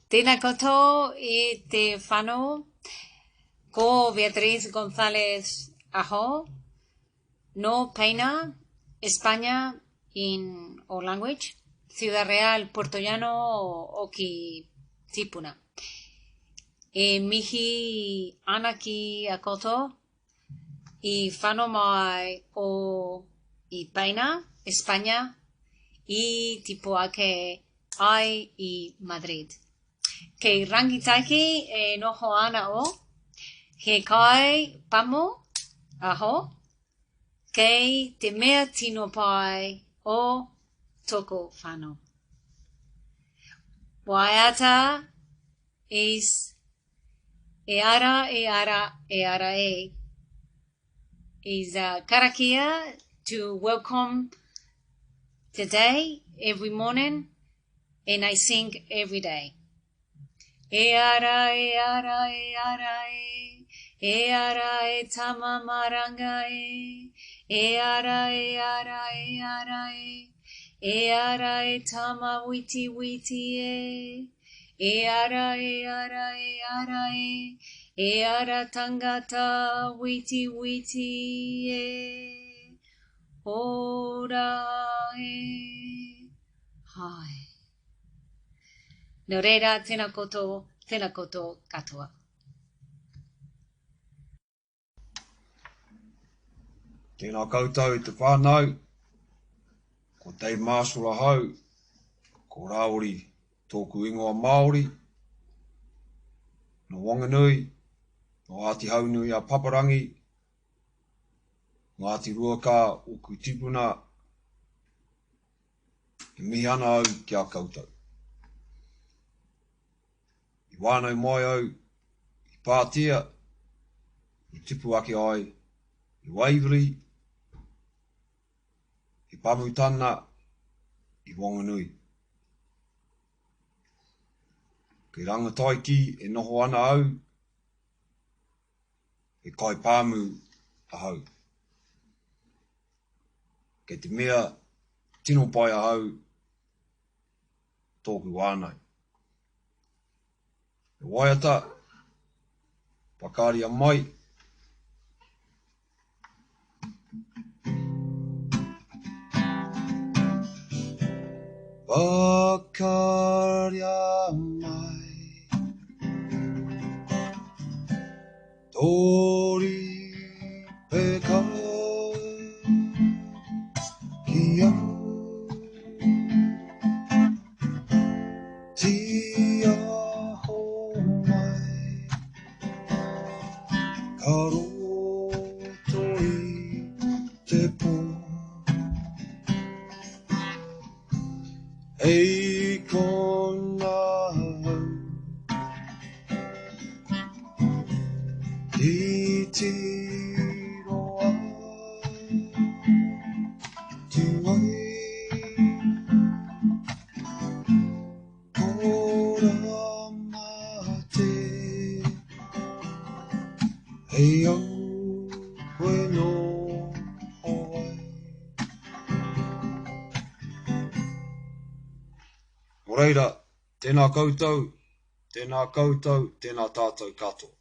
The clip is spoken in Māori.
Tēnā koutou te whanau, ko Beatriz González Aho, no Peina, España, in o language, Ciudad Real, Puerto Llano, o ki tipuna. Mihi anaki a koutou, I whanau mai o I Peina, España, I tipo ake ai I Madrid. Kei rangitaiki e noho ana o, he kai pamo aho, kei te mea tino pai o toko whanau. Waiata is e ara is karakia to welcome today, every morning, and I sing every day. E ara e tama maranga e ara e tama witi e ara e ara tangata witi e ora e hai. Nō reira, tēnā koutou katoa. Tēnā koutou te whānau, ko Dave Marshall ahau, ko Rāori tōku ingoa Māori, no Wanganui, no Āti Haunui a Paparangi, no Āti Ruaka o Kutipuna, e mihi ana au ki a koutou. I wānau mai au, I Pātia, I tipu ake ai, I Waverley, I Pamutana, I Wanganui. Kei rangataiki e noho ana au, e kai pāmu ahau. Kei te mea tino pai ahau, tōku wānau. E waiata, pakaria mai, pakaria mai, tori peka ki au, ti aho mai, ka roto I te pō. Ei kona au, ki tiro ai, tu ai, kora mate, hei au, koe no hoai. Moreira, tēnā koutou, tēnā tātou katoa.